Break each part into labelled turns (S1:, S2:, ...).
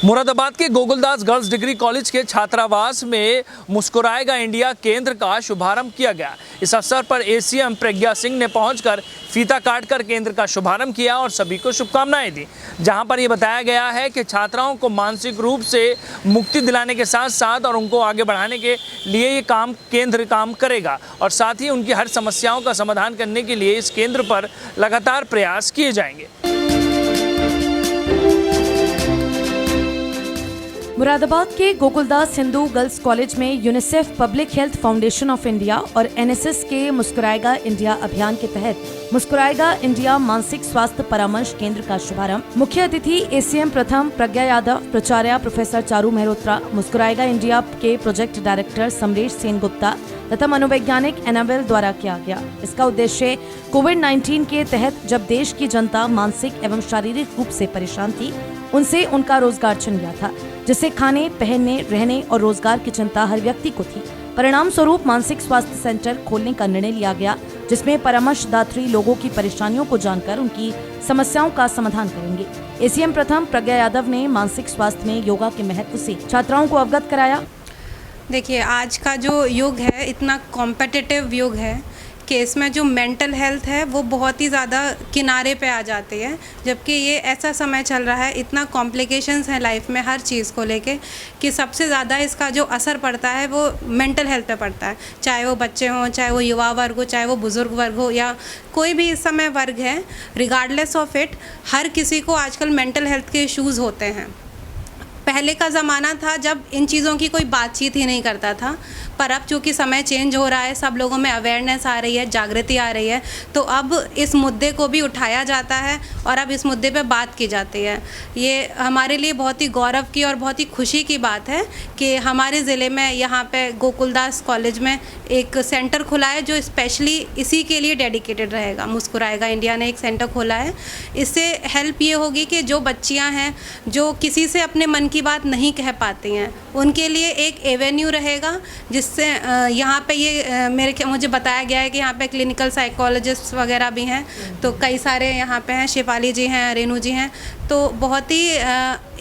S1: मुरादाबाद के Gokuldas girls degree college के छात्रावास में मुस्कुराएगा इंडिया केंद्र का शुभारंभ किया गया। इस अवसर पर एसीएम प्रज्ञा सिंह ने पहुंचकर फीता काटकर केंद्र का शुभारंभ किया और सभी को शुभकामनाएं दी। जहां पर यह बताया गया है कि छात्राओं को मानसिक रूप से मुक्ति दिलाने के साथ साथ और उनको आगे बढ़ाने के लिए ये केंद्र काम करेगा और साथ ही उनकी हर समस्याओं का समाधान करने के लिए इस केंद्र पर लगातार प्रयास किए जाएंगे।
S2: मुरादाबाद के गोकुलदास हिंदू गर्ल्स कॉलेज में UNICEF, public health foundation of India और एनएसएस के मुस्कुराएगा इंडिया अभियान के तहत मुस्कुराएगा इंडिया मानसिक स्वास्थ्य परामर्श केंद्र का शुभारंभ मुख्य अतिथि एसीएम प्रथम प्रज्ञा यादव, प्राचार्य प्रोफेसर चारू मेहरोत्रा, मुस्कुराएगा इंडिया के प्रोजेक्ट डायरेक्टर समरेश सेनगुप्ता तथा मनोवैज्ञानिक एनाबेल द्वारा किया गया। इसका उद्देश्य कोविड-19 के तहत जब देश की जनता मानसिक एवं शारीरिक रूप से परेशान थी, उनसे उनका रोजगार छिन गया था, जिससे खाने, पहनने, रहने और रोजगार की चिंता हर व्यक्ति को थी। परिणाम स्वरूप मानसिक स्वास्थ्य सेंटर खोलने का निर्णय लिया गया, जिसमें परामर्शदात्री लोगों की परेशानियों को जानकर उनकी समस्याओं का समाधान करेंगे। एसीएम प्रथम प्रज्ञा यादव ने मानसिक स्वास्थ्य में योगा के महत्व से छात्राओं को अवगत कराया।
S3: देखिए, आज का जो युग है इतना कॉम्पिटिटिव युग है कि इसमें जो मेंटल हेल्थ है वो बहुत ही ज़्यादा किनारे पे आ जाती है, जबकि ये ऐसा समय चल रहा है, इतना कॉम्प्लिकेशंस हैं लाइफ में हर चीज़ को लेके कि सबसे ज़्यादा इसका जो असर पड़ता है वो मेंटल हेल्थ पे पड़ता है। चाहे वो बच्चे हों, चाहे वो युवा वर्ग हो, चाहे वो बुज़ुर्ग वर्ग हो या कोई भी इस समय वर्ग है, रिगार्डलेस ऑफ इट, हर किसी को आजकल मेंटल हेल्थ के इश्यूज़ होते हैं। पहले का ज़माना था जब इन चीज़ों की कोई बातचीत ही नहीं करता था, पर अब चूँकि समय चेंज हो रहा है, सब लोगों में अवेयरनेस आ रही है, जागृति आ रही है, तो अब इस मुद्दे को भी उठाया जाता है और अब इस मुद्दे पे बात की जाती है। ये हमारे लिए बहुत ही गौरव की और बहुत ही खुशी की बात है कि हमारे ज़िले में यहाँ पे गोकुलदास कॉलेज में एक सेंटर खुला है जो स्पेशली इसी के लिए डेडिकेटेड रहेगा। मुस्कुराएगा इंडिया ने एक सेंटर खोला है। इससे हेल्प ये होगी कि जो बच्चियाँ हैं जो किसी से अपने मन की बात नहीं कह पाती हैं, उनके लिए एक एवेन्यू रहेगा, जिससे यहाँ पे ये मुझे बताया गया है कि यहाँ पे क्लिनिकल साइकोलॉजिस्ट वगैरह भी हैं, तो कई सारे यहाँ पे हैं, शिफाली जी हैं, रेनू जी हैं, तो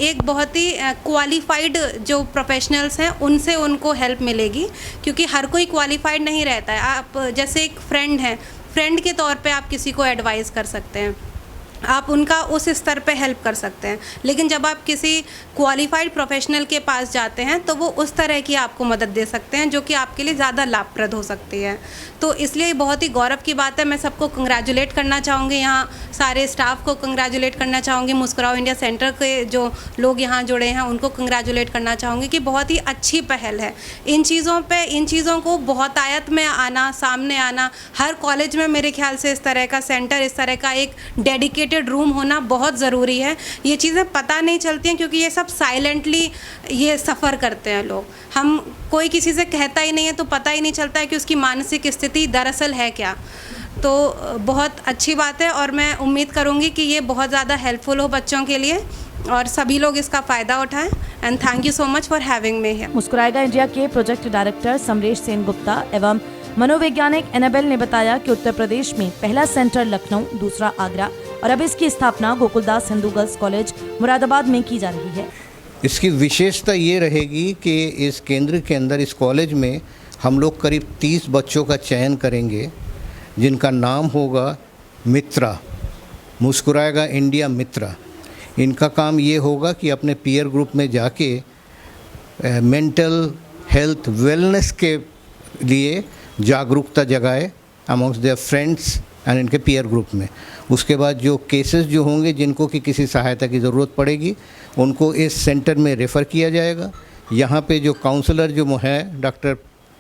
S3: एक बहुत ही क्वालिफाइड जो प्रोफेशनल्स हैं उनसे उनको हेल्प मिलेगी, क्योंकि हर कोई क्वालिफाइड नहीं रहता है। आप जैसे एक फ्रेंड हैं, फ्रेंड के तौर पे आप किसी को एडवाइस कर सकते हैं, आप उनका उस स्तर पे हेल्प कर सकते हैं, लेकिन जब आप किसी क्वालिफाइड प्रोफेशनल के पास जाते हैं तो वो उस तरह की आपको मदद दे सकते हैं जो कि आपके लिए ज़्यादा लाभप्रद हो सकती है। तो इसलिए बहुत ही गौरव की बात है। मैं सबको कंग्रेचुलेट करना चाहूँगी, यहाँ सारे स्टाफ को कंग्रेचुलेट करना चाहूँगी, मुस्कुराओ इंडिया सेंटर के जो लोग यहाँ जुड़े हैं उनको कंग्रेचुलेट करना चाहूँगी कि बहुत ही अच्छी पहल है। इन चीज़ों को बहुत आयत में आना, सामने आना, हर कॉलेज में मेरे ख्याल से इस तरह का सेंटर, इस तरह का एक डेडिकेटेड रूम होना बहुत ज़रूरी है। ये चीज़ें पता नहीं चलती हैं क्योंकि ये सब साइलेंटली ये सफ़र करते हैं लोग। हम कोई किसी से कहता ही नहीं है तो पता ही नहीं चलता है कि उसकी मानसिक स्थिति दरअसल है क्या। तो बहुत अच्छी बात है और मैं उम्मीद करूँगी कि ये बहुत ज़्यादा हेल्पफुल हो बच्चों के लिए और सभी लोग इसका फ़ायदा उठाएं। And thank you so much for having me here.
S2: मुस्कुराएगा इंडिया के प्रोजेक्ट डायरेक्टर समरेश सेनगुप्ता एवं मनोवैज्ञानिक एनाबेल ने बताया कि उत्तर प्रदेश में पहला सेंटर लखनऊ, दूसरा आगरा और अब इसकी स्थापना गोकुलदास हिंदू गर्ल्स कॉलेज मुरादाबाद में की जा रही है।
S4: इसकी विशेषता ये रहेगी कि इस केंद्र के अंदर, इस कॉलेज में हम लोग करीब 30 बच्चों का चयन करेंगे जिनका नाम होगा मित्रा, मुस्कुराएगा इंडिया मित्रा। इनका काम ये होगा कि अपने पीयर ग्रुप में जाके मेंटल हेल्थ वेलनेस के लिए जागरूकता जगाए अमॉन्ग्स देयर फ्रेंड्स एंड इनके पीयर ग्रुप में। उसके बाद जो केसेस जो होंगे जिनको कि किसी सहायता की ज़रूरत पड़ेगी उनको इस सेंटर में रेफ़र किया जाएगा। यहाँ पे जो काउंसलर जो है डॉक्टर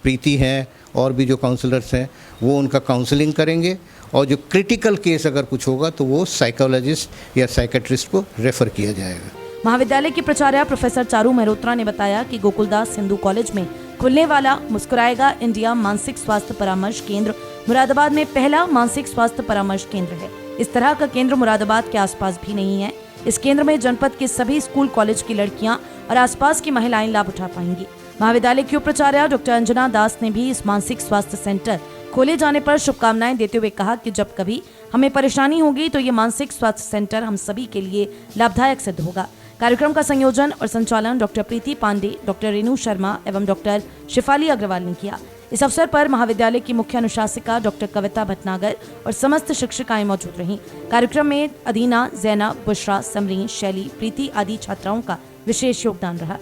S4: प्रीति हैं और भी जो काउंसलर्स हैं वो उनका काउंसलिंग करेंगे और जो क्रिटिकल केस अगर कुछ होगा तो वो साइकोलॉजिस्ट या साइकेट्रिस्ट को रेफ़र किया जाएगा।
S2: महाविद्यालय के प्राचार्य प्रोफेसर चारू मेहरोत्रा ने बताया कि गोकुलदास हिंदू कॉलेज में खुलने वाला मुस्कुराएगा इंडिया मानसिक स्वास्थ्य परामर्श केंद्र मुरादाबाद में पहला मानसिक स्वास्थ्य परामर्श केंद्र है। इस तरह का केंद्र मुरादाबाद के आसपास भी नहीं है। इस केंद्र में जनपद के सभी स्कूल कॉलेज की लड़कियां और आसपास की महिलाएं लाभ उठा पाएंगी। महाविद्यालय की उपाचार्य डॉक्टर अंजना दास ने भी इस मानसिक स्वास्थ्य सेंटर खोले जाने पर शुभकामनाएं देते हुए कहा कि जब कभी हमें परेशानी होगी तो ये मानसिक स्वास्थ्य सेंटर हम सभी के लिए लाभदायक सिद्ध होगा। कार्यक्रम का संयोजन और संचालन डॉक्टर प्रीति पांडे, डॉक्टर रेणु शर्मा एवं डॉक्टर शिफाली अग्रवाल ने किया। इस अवसर पर महाविद्यालय की मुख्य अनुशासिका डॉक्टर कविता भटनागर और समस्त शिक्षिकाएं मौजूद रहीं। कार्यक्रम में अदीना, जैनब, बुशरा, समरीन, शैली, प्रीति आदि छात्राओं का विशेष योगदान रहा।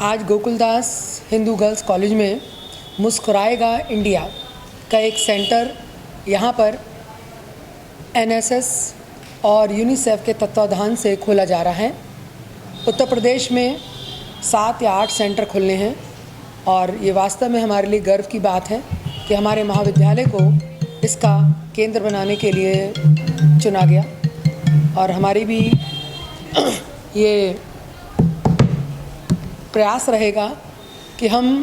S5: आज गोकुलदास हिंदू गर्ल्स कॉलेज में मुस्कुराएगा इंडिया का एक सेंटर यहाँ पर एनएसएस और यूनिसेफ के तत्वाधान से खोला जा रहा है। उत्तर प्रदेश में 7 या 8 सेंटर खुलने हैं और ये वास्तव में हमारे लिए गर्व की बात है कि हमारे महाविद्यालय को इसका केंद्र बनाने के लिए चुना गया। और हमारी भी ये प्रयास रहेगा कि हम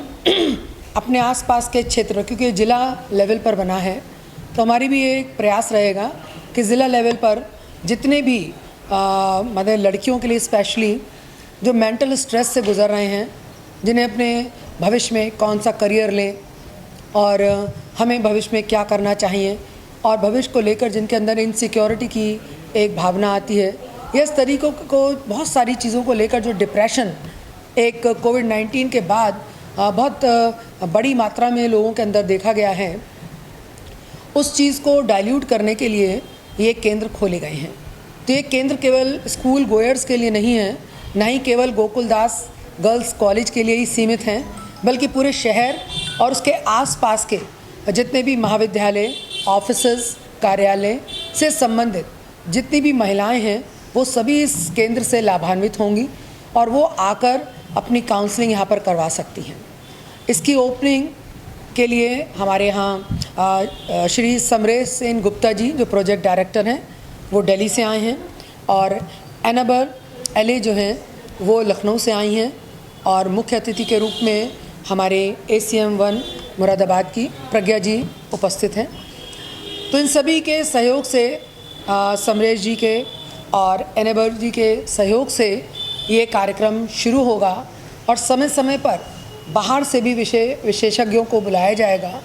S5: अपने आसपास के क्षेत्र, क्योंकि ज़िला लेवल पर बना है, तो हमारी भी एक प्रयास रहेगा कि ज़िला लेवल पर जितने भी मतलब लड़कियों के लिए स्पेशली जो मेंटल स्ट्रेस से गुज़र रहे हैं, जिन्हें अपने भविष्य में कौन सा करियर लें और हमें भविष्य में क्या करना चाहिए, और भविष्य को लेकर जिनके अंदर इनसिक्योरिटी की एक भावना आती है, या इस तरीक़ों को बहुत सारी चीज़ों को लेकर जो डिप्रेशन एक कोविड-19 के बाद बहुत बड़ी मात्रा में लोगों के अंदर देखा गया है, उस चीज़ को डाइल्यूट करने के लिए ये केंद्र खोले गए हैं। तो ये केंद्र केवल स्कूल गोयर्स के लिए नहीं है, ना ही केवल गोकुलदास गर्ल्स कॉलेज के लिए ही सीमित हैं, बल्कि पूरे शहर और उसके आसपास के जितने भी महाविद्यालय, ऑफिसेज, कार्यालय से संबंधित जितनी भी महिलाएं हैं, वो सभी इस केंद्र से लाभान्वित होंगी और वो आकर अपनी काउंसलिंग यहाँ पर करवा सकती हैं। इसकी ओपनिंग के लिए हमारे यहाँ श्री समरेश सेन गुप्ता जी जो प्रोजेक्ट डायरेक्टर हैं, वो दिल्ली से आए हैं, और एनाबर एले जो हैं वो लखनऊ से आई हैं, और मुख्य अतिथि के रूप में हमारे ACM 1 मुरादाबाद की प्रज्ञा जी उपस्थित हैं। तो इन सभी के सहयोग से, समरेश जी के और एनाबर जी के सहयोग से ये कार्यक्रम शुरू होगा, और समय समय पर बाहर से भी विशेषज्ञों को बुलाया जाएगा,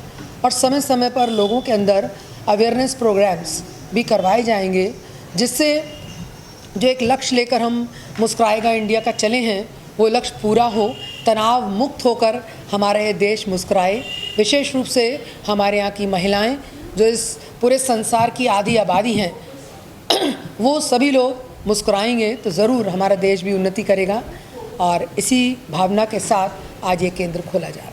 S5: और समय समय पर लोगों के अंदर अवेयरनेस प्रोग्राम्स भी करवाए जाएंगे, जिससे जो एक लक्ष्य लेकर हम मुस्कुराएगा इंडिया का चले हैं, वो लक्ष्य पूरा हो, तनाव मुक्त होकर हमारा ये देश मुस्कुराए। विशेष रूप से हमारे यहाँ की महिलाएं जो इस पूरे संसार की आधी आबादी हैं, वो सभी लोग मुस्कुराएंगे तो ज़रूर हमारा देश भी उन्नति करेगा। और इसी भावना के साथ आज ये केंद्र खोला जा रहा है।